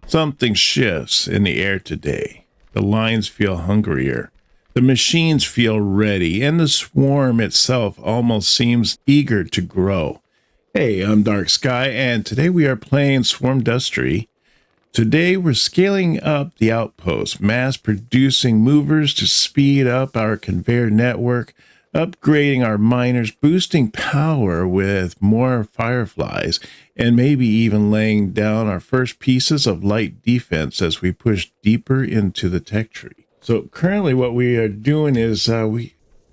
Something shifts in the air today. The lines feel hungrier. The machines feel ready, and the swarm itself almost seems eager to grow. Hey, I'm Dark Skye, and today we are playing Swarmdustry. Today we're scaling up the outpost, mass-producing movers to speed up our conveyor network, upgrading our miners, boosting power with more fireflies, and maybe even laying down our first pieces of light defense as we push deeper into the tech tree. So currently what we are doing is I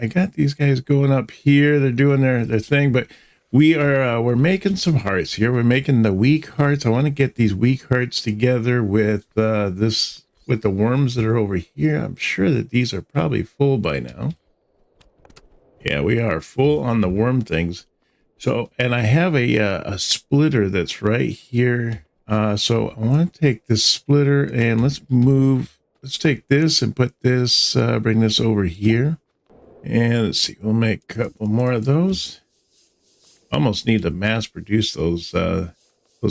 got these guys going up here. They're doing their thing, but we're making some hearts here. We're making the weak hearts. I want to get these weak hearts together with with the worms that are over here. I'm sure that these are probably full by now. Yeah, we are full on the worm things. So, and I have a splitter that's right here. So I want to take this splitter and let's take this and put this, bring this over here. And let's see, we'll make a couple more of those. Almost need to mass produce those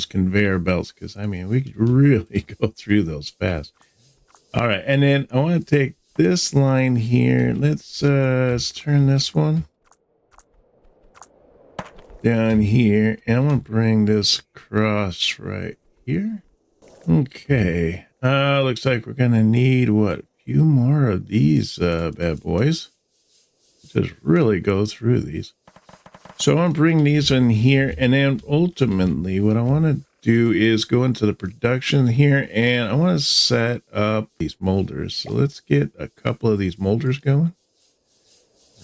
conveyor belts, because I mean we could really go through those fast. All right, and then I want to take this line here. Let's turn this one down here, and I want to bring this across right here. Okay, looks like we're gonna need a few more of these bad boys. Just really go through these. So I want to bring these in here, and then ultimately what I want to do is go into the production here, and I want to set up these molders. So let's get a couple of these molders going.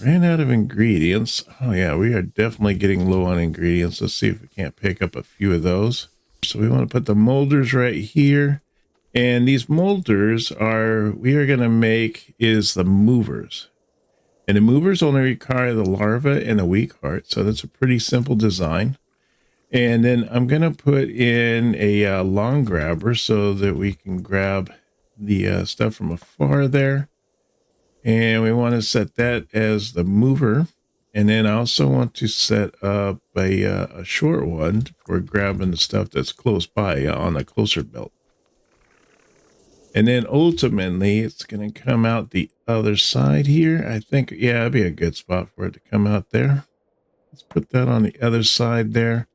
Ran out of ingredients. Oh yeah, we are definitely getting low on ingredients. Let's see if we can't pick up a few of those. So we want to put the molders right here, and these molders we are going to make is the movers. And the movers only require the larva and the weak heart. So that's a pretty simple design. And then I'm going to put in a long grabber so that we can grab the stuff from afar there. And we want to set that as the mover. And then I also want to set up a short one for grabbing the stuff that's close by on the closer belt. And then ultimately, it's going to come out the other side here. I think, yeah, it'd be a good spot for it to come out there. Let's put that on the other side there.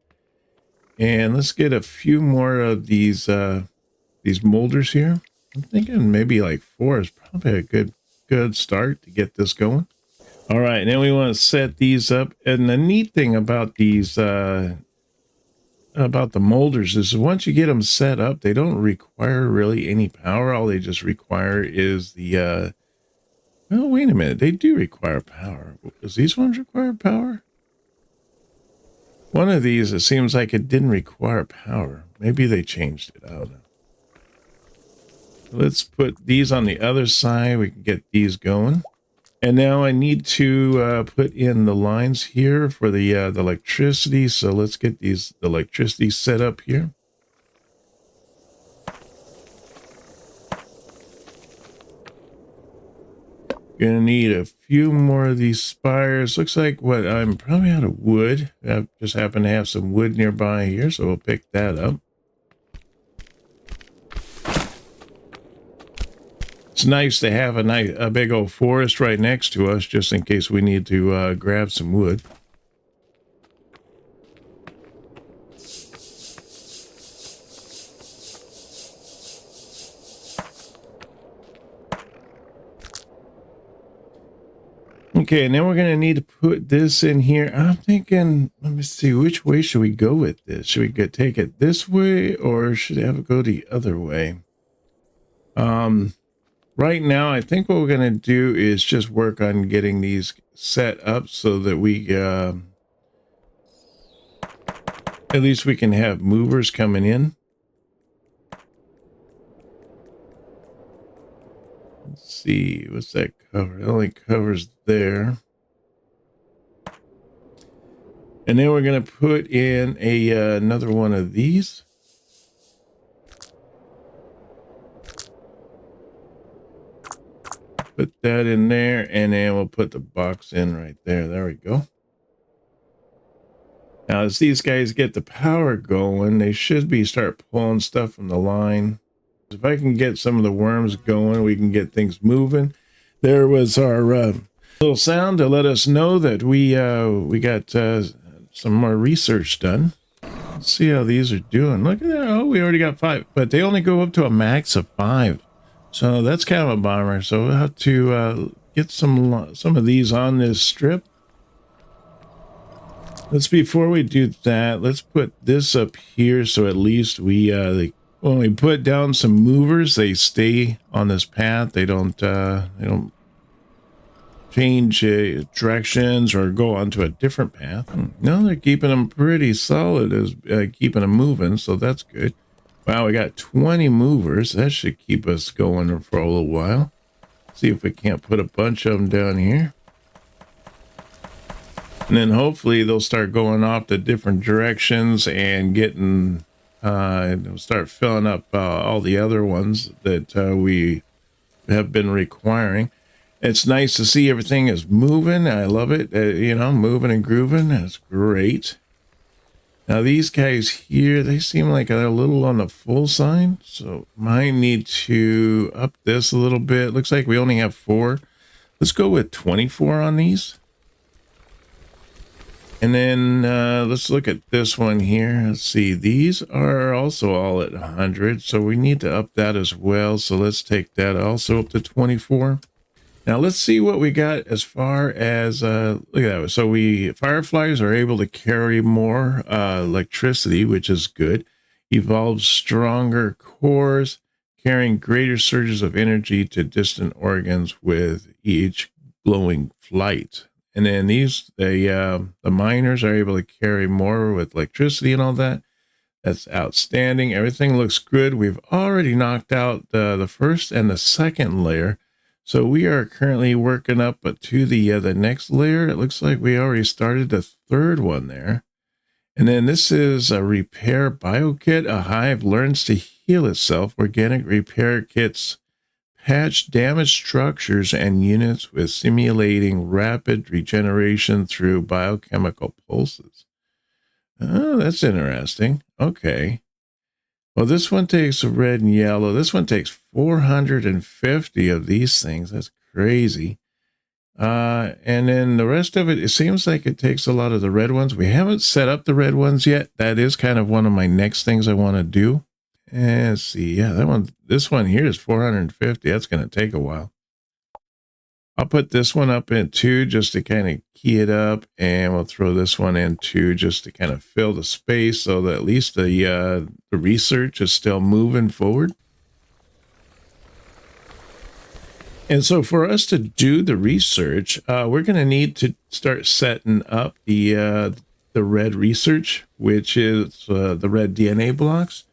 And let's get a few more of these molders here. I'm thinking maybe like 4 is probably a good start to get this going. All right, now we want to set these up. And the neat thing about these about the molders is once you get them set up, they don't require really any power. All they just require is the well, wait a minute, they do require power. Does these ones require power? One of these, it seems like it didn't require power. Maybe they changed it. I don't know. Let's put these on the other side. We can get these going. And now I need to put in the lines here for the electricity. So let's get the electricity set up here. Gonna need a few more of these spires. Looks like I'm probably out of wood. I just happen to have some wood nearby here, so we'll pick that up. It's nice to have a big old forest right next to us, just in case we need to grab some wood. Okay, and then we're going to need to put this in here. I'm thinking, let me see, which way should we go with this? Should we take it this way, or should it have it go the other way? Right now, I think what we're going to do is just work on getting these set up so that we, at least we can have movers coming in. Let's see, what's that cover? It only covers there. And then we're going to put in another one of these. Put that in there, and then we'll put the box in right there. There we go. Now, as these guys get the power going, they should start pulling stuff from the line. If I can get some of the worms going, we can get things moving. There was our little sound to let us know that we got some more research done. Let's see how these are doing. Look at that. Oh, we already got 5, but they only go up to a max of 5. So that's kind of a bummer. So we'll have to get some of these on this strip. Before we do that, let's put this up here so at least we when we put down some movers, they stay on this path. They don't change directions or go onto a different path. No, they're keeping them pretty solid as keeping them moving, so that's good. Wow, we got 20 movers. That should keep us going for a little while. See if we can't put a bunch of them down here. And then hopefully they'll start going off to different directions and getting, start filling up all the other ones that we have been requiring. It's nice to see everything is moving. I love it. Moving and grooving. That's great. Now these guys here, they seem like they're a little on the full side. So might need to up this a little bit. Looks like we only have 4. Let's go with 24 on these. And then let's look at this one here. Let's see. These are also all at 100. So we need to up that as well. So let's take that also up to 24. Now let's see what we got as far as, look at that. So fireflies are able to carry more electricity, which is good. Evolves stronger cores, carrying greater surges of energy to distant organs with each glowing flight. And then the miners are able to carry more with electricity and all that. That's outstanding. Everything looks good. We've already knocked out the first and the second layer. So we are currently working up to the next layer. It looks like we already started the third one there. And then this is a repair biokit. A hive learns to heal itself. Organic repair kits patch damaged structures and units with simulating rapid regeneration through biochemical pulses. Oh, that's interesting. Okay. Well, this one takes red and yellow. This one takes 450 of these things. That's crazy. And then the rest of it, it seems like it takes a lot of the red ones. We haven't set up the red ones yet. That is kind of one of my next things I want to do. And let's see. Yeah, this one here is 450. That's going to take a while. I'll put this one up in 2 just to kind of key it up, and we'll throw this one in 2 just to kind of fill the space so that at least the research is still moving forward. And so for us to do the research, we're going to need to start setting up the red research, which is the red DNA blocks,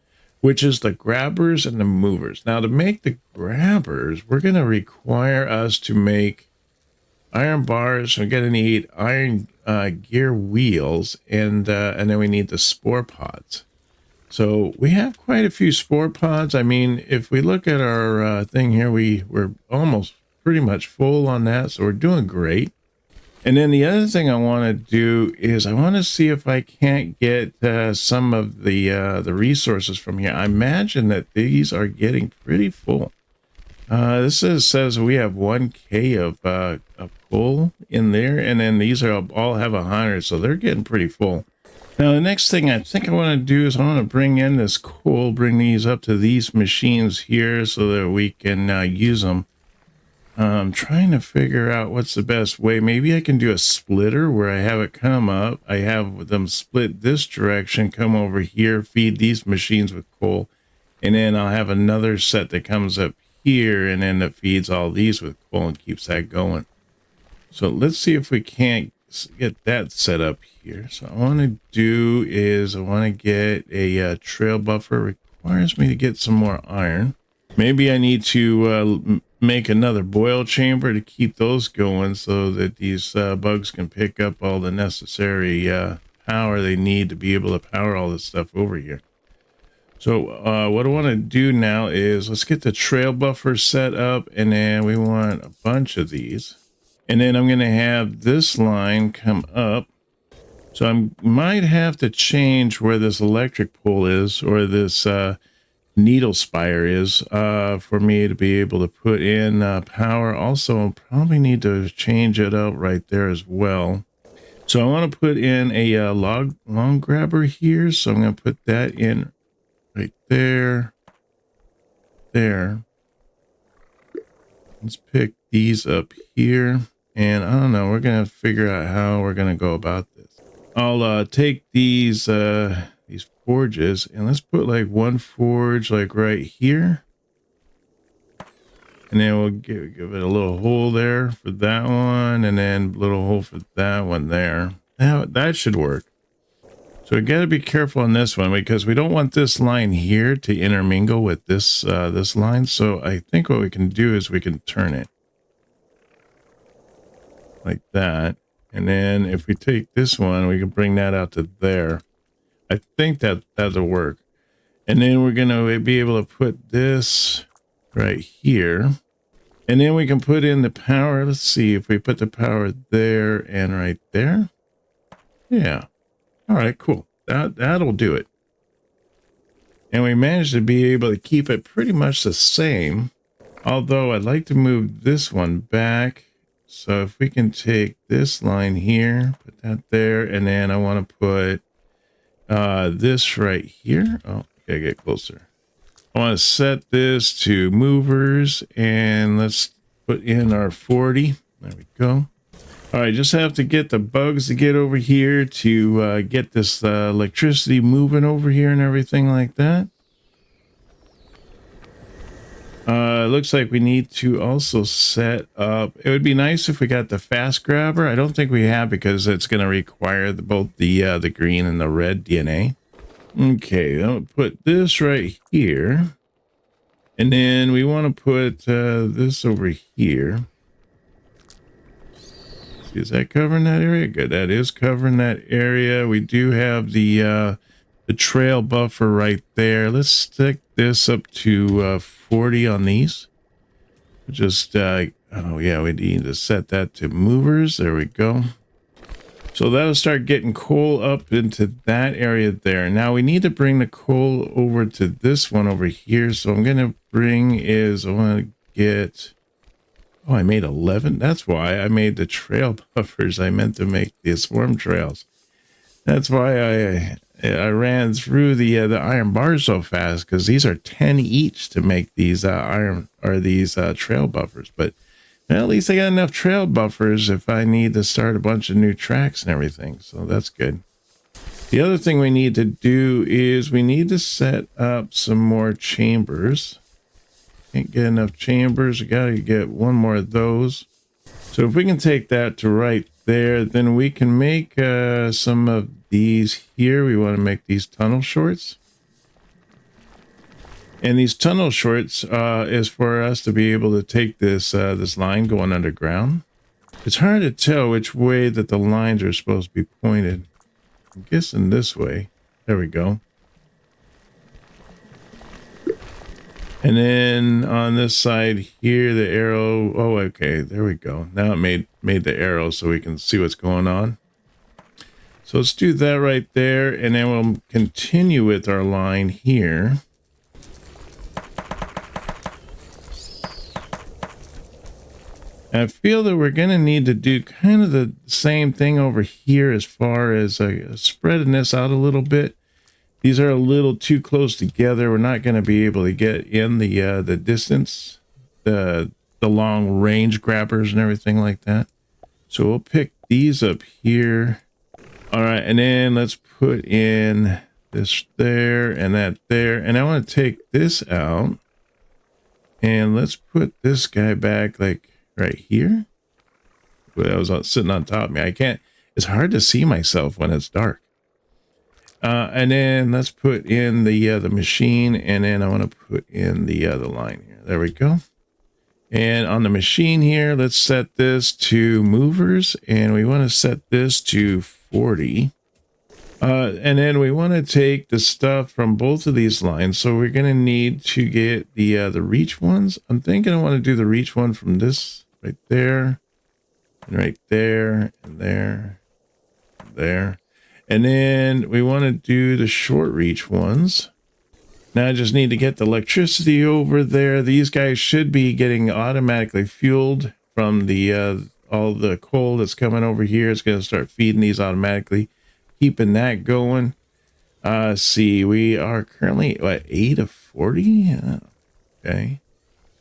which is the grabbers and the movers. Now, to make the grabbers, we're going to require us to make iron bars. We're going to need iron gear wheels, and then we need the spore pods. So we have quite a few spore pods. I mean, if we look at our thing here, we're almost pretty much full on that, so we're doing great. And then the other thing I want to do is I want to see if I can't get some of the resources from here. I imagine that these are getting pretty full. This says we have 1K of coal in there, and then these are all have 100, so they're getting pretty full. Now, the next thing I think I want to do is I want to bring in this coal, bring these up to these machines here so that we can use them. I'm trying to figure out what's the best way. Maybe I can do a splitter where I have it come up. I have them split this direction, come over here, feed these machines with coal. And then I'll have another set that comes up here and then that feeds all these with coal and keeps that going. So let's see if we can't get that set up here. So what I want to do is I want to get a trail buffer. It requires me to get some more iron. Maybe I need to make another boil chamber to keep those going so that these bugs can pick up all the necessary power they need to be able to power all this stuff over here. So what I want to do now is let's get the trail buffer set up, and then we want a bunch of these. And then I'm going to have this line come up. So I might have to change where this electric pole is, or this needle spire is for me to be able to put in power. Also, I'll probably need to change it out right there as well. So I want to put in a long grabber here. So I'm going to put that in right there. There. Let's pick these up here. And I don't know, we're going to figure out how we're going to go about this. I'll take these forges and let's put like one forge like right here. And then we'll give it a little hole there for that one. And then a little hole for that one there. Now that should work. So we got to be careful on this one because we don't want this line here to intermingle with this this line. So I think what we can do is we can turn it like that. And then if we take this one, we can bring that out to there. I think that that'll work. And then we're going to be able to put this right here. And then we can put in the power. Let's see if we put the power there and right there. Yeah. All right, cool. That'll do it. And we managed to be able to keep it pretty much the same. Although I'd like to move this one back. So if we can take this line here, put that there, and then I want to put this right here. Oh, gotta get closer. I want to set this to movers, and let's put in our 40. There we go. All right, just have to get the bugs to get over here to get this electricity moving over here and everything like that. It looks like we need to also set up. It would be nice if we got the fast grabber. I don't think we have because it's going to require both the green and the red DNA. Okay, I'll put this right here. And then we want to put this over here. See, is that covering that area? Good, that is covering that area. We do have the trail buffer right there. Let's stick this up to 40 on these. Just, oh yeah, we need to set that to movers. There we go. So that'll start getting coal up into that area there. Now we need to bring the coal over to this one over here. So I'm going to bring I want to get, oh, I made 11. That's why I made the trail buffers. I meant to make the swarm trails. That's why I ran through the iron bars so fast, because these are 10 each to make these trail buffers. But well, at least I got enough trail buffers if I need to start a bunch of new tracks and everything. So that's good. The other thing we need to do is we need to set up some more chambers. Can't get enough chambers. We got to get one more of those. So if we can take that to right there, then we can make some of these here. We want to make these tunnel shorts. And these tunnel shorts is for us to be able to take this this line going underground. It's hard to tell which way that the lines are supposed to be pointed. I'm guessing this way. There we go. And then on this side here, the arrow. Oh, okay. There we go. Now it made the arrow so we can see what's going on. So let's do that right there. And then we'll continue with our line here. I feel that we're going to need to do kind of the same thing over here as far as spreading this out a little bit. These are a little too close together. We're not going to be able to get in the distance, the long range grabbers and everything like that. So we'll pick these up here. All right, and then let's put in this there and that there. And I want to take this out. And let's put this guy back like right here. But I was sitting on top of me. I can't, it's hard to see myself when it's dark. And then let's put in the machine, and then I want to put in the line here. There we go. And on the machine here, let's set this to movers, and we want to set this to 40. And then we want to take the stuff from both of these lines. So we're going to need to get the reach ones. I'm thinking I want to do the reach one from this right there, and right there, and there, and there. And then we want to do the short reach ones. Now I just need to get the electricity over there. These guys should be getting automatically fueled from the all the coal that's coming over here. It's going to start feeding these automatically, keeping that going. See, we are currently at 8 of 40. Yeah, okay,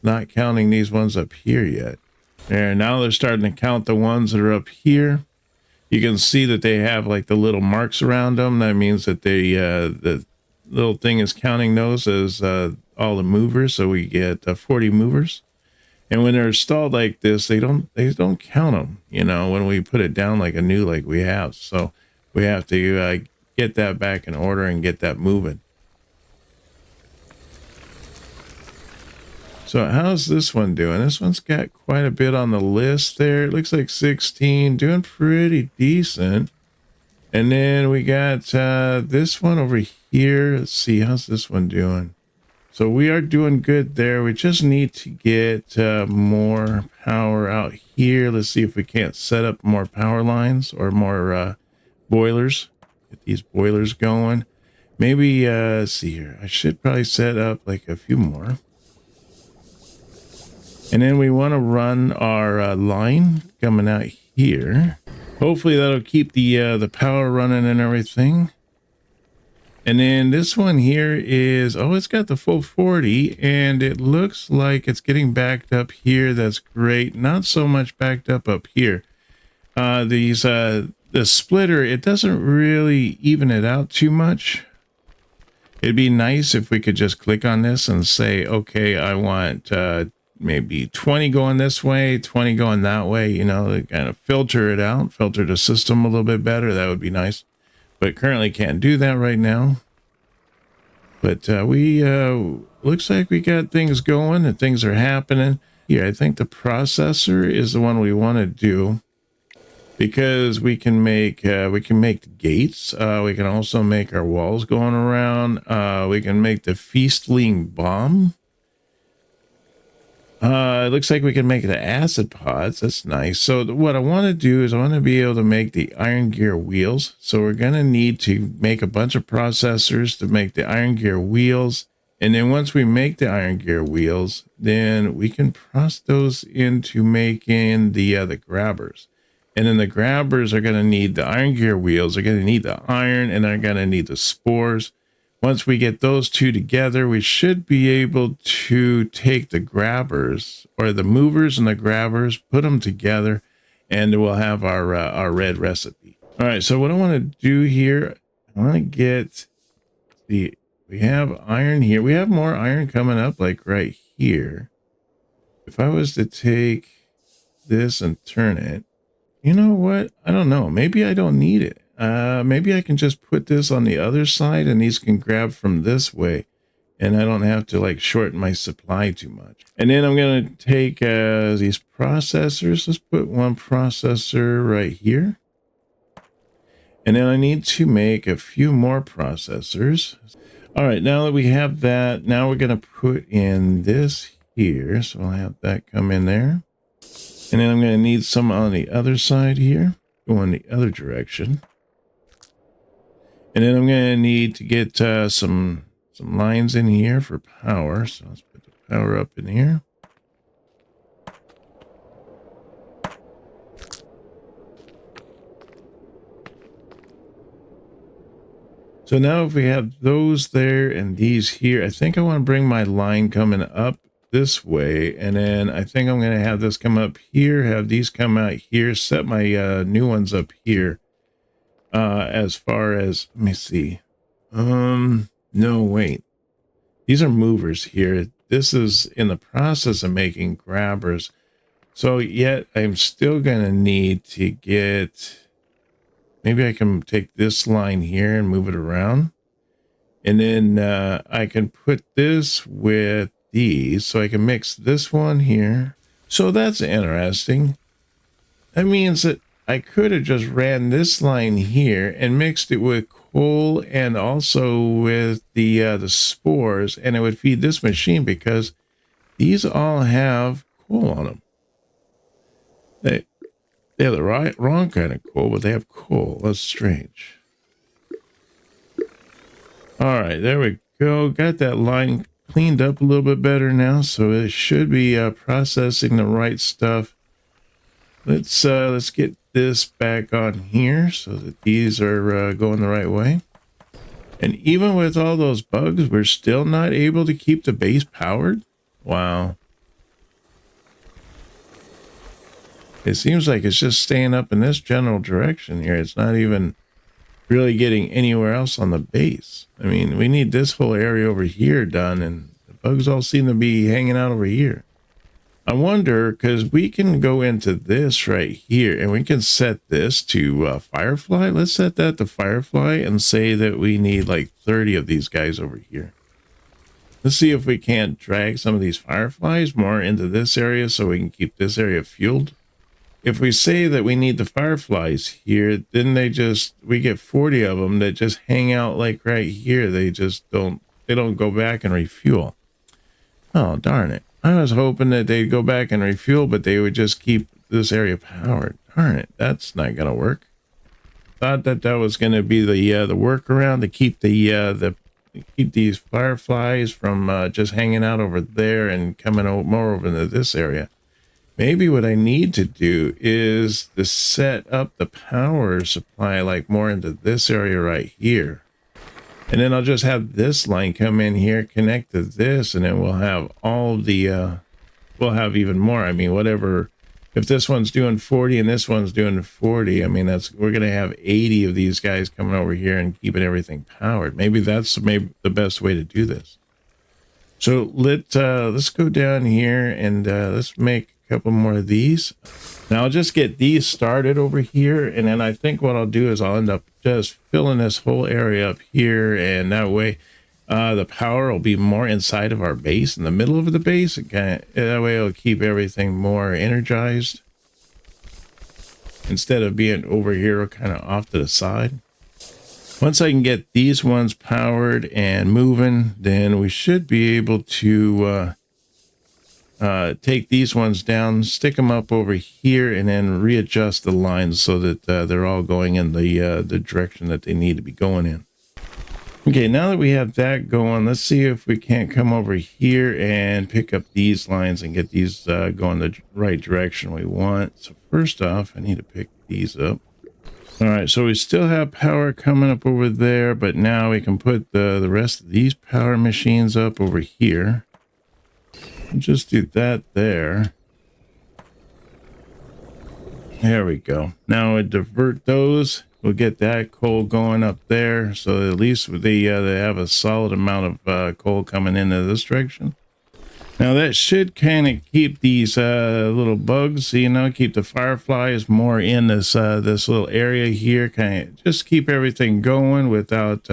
not counting these ones up here yet. There, now they're starting to count the ones that are up here. You can see that they have like the little marks around them. That means that they the little thing is counting those as all the movers. So we get 40 movers. And when they're installed like this, they don't count them, you know, when we put it down like a new, like we have. So we have to get that back in order and get that moving. So how's this one doing? This one's got quite a bit on the list there. It looks like 16, doing pretty decent. And then we got this one over here. Let's see, how's this one doing? So we are doing good there. We just need to get more power out here. Let's see if we can't set up more power lines or more boilers. Get these boilers going. Maybe, let's see here. I should probably set up like a few more. And then we want to run our line coming out here. Hopefully that'll keep the power running and everything. And then this one here is, oh, it's got the full 40 and it looks like it's getting backed up here. That's great. Not so much backed up here. The splitter, it doesn't really even it out too much. It'd be nice if we could just click on this and say, okay, I want maybe 20 going this way, 20 going that way, you know, to kind of filter it out, filter the system a little bit better. That would be nice. But currently can't do that right now. But we looks like we got things going and things are happening. Here, I think the processor is the one we want to do because we can make gates. We can also make our walls going around. We can make the feastling bomb. It looks like we can make the acid pods. That's nice. So what I want to do is I want to be able to make the iron gear wheels. So we're going to need to make a bunch of processors to make the iron gear wheels. And then once we make the iron gear wheels, then we can process those into making the grabbers. And then the grabbers are going to need the iron gear wheels. They're going to need the iron and they're going to need the spores. Once we get those two together, we should be able to take the grabbers or the movers and the grabbers, put them together, and we'll have our red recipe. All right, so what I want to do here, I want to get we have iron here. We have more iron coming up like right here. If I was to take this and turn it, you know what? I don't know. Maybe I don't need it. Maybe I can just put this on the other side and these can grab from this way and I don't have to like shorten my supply too much. And then I'm going to take these processors. Let's put one processor right here. And then I need to make a few more processors. All right, now that we have that, now we're going to put in this here. So I'll have that come in there. And then I'm going to need some on the other side here, going the other direction. And then I'm going to need to get some lines in here for power. So let's put the power up in here. So now if we have those there and these here, I think I want to bring my line coming up this way. And then I think I'm going to have this come up here, have these come out here, set my new ones up here. As far as, let me see. No, wait. These are movers here. This is in the process of making grabbers. So yet I'm still going to need to get, maybe I can take this line here and move it around. And then I can put this with these. So I can mix this one here. So that's interesting. That means that I could have just ran this line here and mixed it with coal and also with the spores, and it would feed this machine because these all have coal on them. They have the wrong kind of coal, but they have coal. That's strange. All right, there we go. Got that line cleaned up a little bit better now, so it should be processing the right stuff. Let's get this back on here so that these are going the right way. And even with all those bugs, we're still not able to keep the base powered. Wow. It seems like it's just staying up in this general direction here. It's not even really getting anywhere else on the base. I mean, we need this whole area over here done, and the bugs all seem to be hanging out over here. I wonder, because we can go into this right here, and we can set this to Firefly. Let's set that to Firefly and say that we need like 30 of these guys over here. Let's see if we can't drag some of these Fireflies more into this area so we can keep this area fueled. If we say that we need the Fireflies here, then we get 40 of them that just hang out like right here. They don't go back and refuel. Oh, darn it. I was hoping that they'd go back and refuel, but they would just keep this area powered. Darn it. That's not going to work. Thought that was going to be the workaround to keep keep these Fireflies from just hanging out over there and coming more over into this area. Maybe what I need to do is to set up the power supply like more into this area right here. And then I'll just have this line come in here, connect to this, and then we'll have all the, we'll have even more. I mean, whatever, if this one's doing 40 and this one's doing 40, I mean, we're going to have 80 of these guys coming over here and keeping everything powered. Maybe that's the best way to do this. So let's go down here and let's make couple more of these. Now I'll just get these started over here, and then I think what I'll do is I'll end up just filling this whole area up here, and that way the power will be more inside of our base, in the middle of the base. That way it'll keep everything more energized instead of being over here kind of off to the side. Once I can get these ones powered and moving, then we should be able to take these ones down, stick them up over here, and then readjust the lines so that they're all going in the direction that they need to be going in. Okay, now that we have that going, let's see if we can't come over here and pick up these lines and get these going the right direction we want. So first off, I need to pick these up. All right, so we still have power coming up over there, but now we can put the rest of these power machines up over here. Just do that there. There we go. Now we divert those. We'll get that coal going up there, so at least they have a solid amount of coal coming into this direction. Now that should kind of keep these little bugs, keep the Fireflies more in this little area here. Kind of just keep everything going without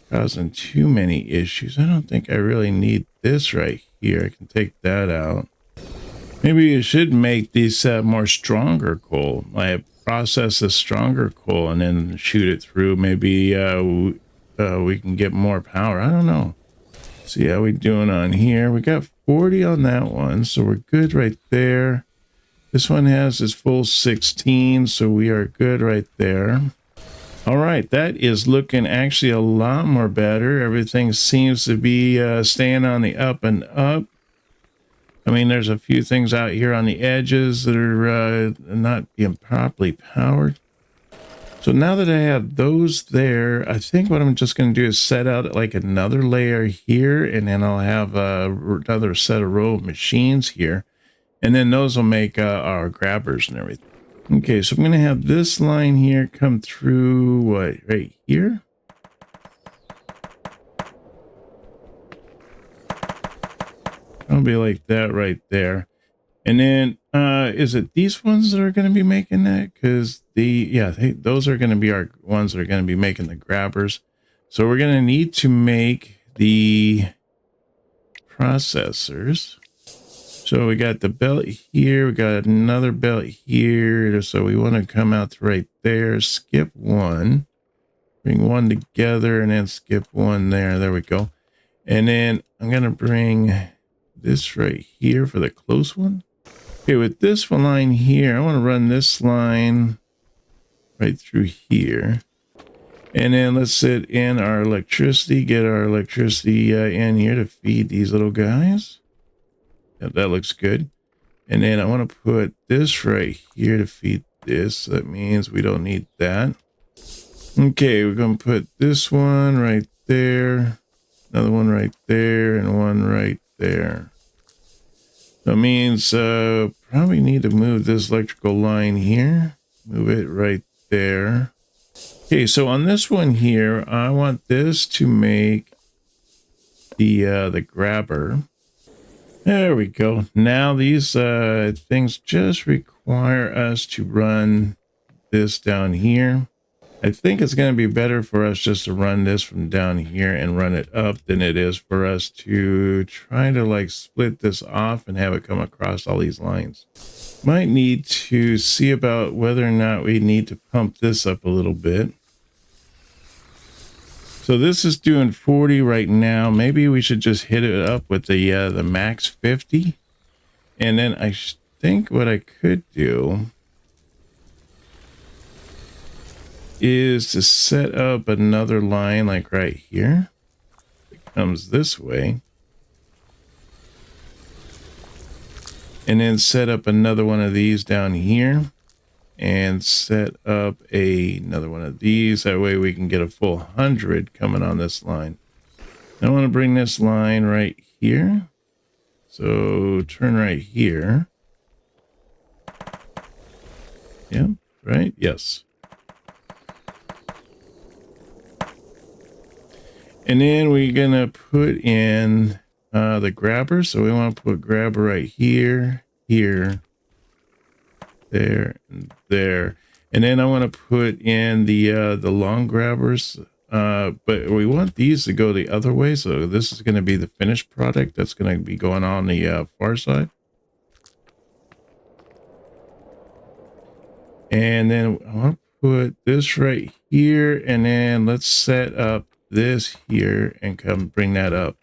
causing too many issues. I don't think I really need this right here. I can take that out. Maybe you should make these more stronger coal. I process the stronger coal and then shoot it through. Maybe we can get more power. I don't know. See how we doing on here. We got 40 on that one, so we're good right there. This one has its full 16, so we are good right there. All right, that is looking actually a lot more better. Everything seems to be staying on the up and up. I mean, there's a few things out here on the edges that are not being properly powered. So now that I have those there, I think what I'm just going to do is set out like another layer here, and then I'll have another set of row of machines here. And then those will make our grabbers and everything. Okay, so I'm going to have this line here come through, right here? It'll be like that right there. And then, is it these ones that are going to be making that? Because those are going to be our ones that are going to be making the grabbers. So we're going to need to make the processors. So we got the belt here, we got another belt here. So we want to come out to right there, skip one, bring one together, and then skip one there. There we go. And then I'm going to bring this right here for the close one. Okay, with this one line here, I want to run this line right through here. And then let's sit in our electricity, get our electricity in here to feed these little guys. Yep, that looks good. And then I want to put this right here to feed this. So that means we don't need that. Okay, we're going to put this one right there, another one right there, and one right there. That means probably need to move this electrical line here. Move it right there. Okay, so on this one here, I want this to make the grabber. There we go. Now these things just require us to run this down here. I think it's going to be better for us just to run this from down here and run it up than it is for us to try to like split this off and have it come across all these lines. Might need to see about whether or not we need to pump this up a little bit. So this is doing 40 right now. Maybe we should just hit it up with the max 50. And then I think what I could do is to set up another line like right here. It comes this way. And then set up another one of these down here. And set up another one of these. That way we can get a full 100 coming on this line. I want to bring this line right here. So turn right here. Yeah, right? Yes. And then we're going to put in the grabber. So we want to put grabber right here, here, there, and there. And then I want to put in the long grabbers. But we want these to go the other way. So this is going to be the finished product that's going to be going on the far side. And then I want to put this right here. And then let's set up this here and come bring that up.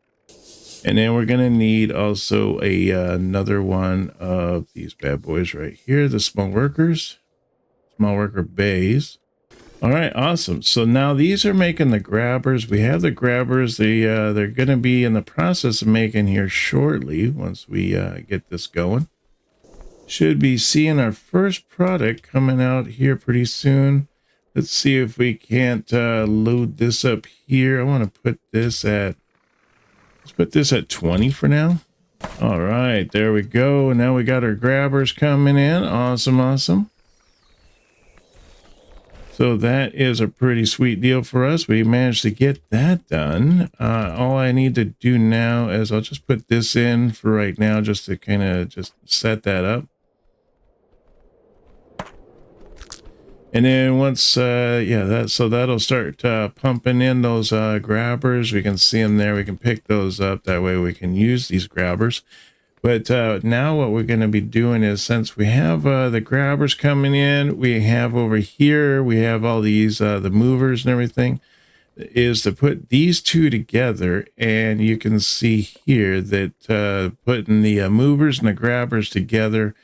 And then we're going to need also another one of these bad boys right here, the small worker bays. All right, awesome. So now these are making the grabbers. We have the grabbers. They're going to be in the process of making here shortly once we get this going. Should be seeing our first product coming out here pretty soon. Let's see if we can't load this up here. I want to put this at, let's put this at 20 for now. All right, there we go. Now we got our grabbers coming in. Awesome, awesome. So that is a pretty sweet deal for us. We managed to get that done. All I need to do now is I'll just put this in for right now just to kind of just set that up. And then once, so that'll start pumping in those grabbers. We can see them there. We can pick those up. That way we can use these grabbers. But now what we're going to be doing is, since we have the grabbers coming in, we have over here, we have all these, the movers and everything, is to put these two together. And you can see here that putting the movers and the grabbers together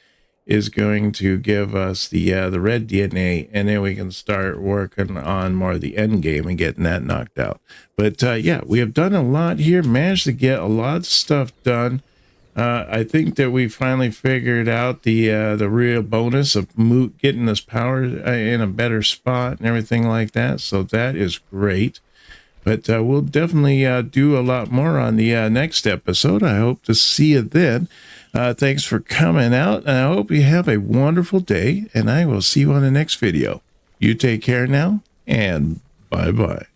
is going to give us the red DNA, and then we can start working on more of the end game and getting that knocked out. But yeah, we have done a lot here, managed to get a lot of stuff done. I think that we finally figured out the real bonus of getting this power in a better spot and everything like that. So that is great. But we'll definitely do a lot more on the next episode. I hope to see you then. Thanks for coming out, and I hope you have a wonderful day, and I will see you on the next video. You take care now, and bye-bye.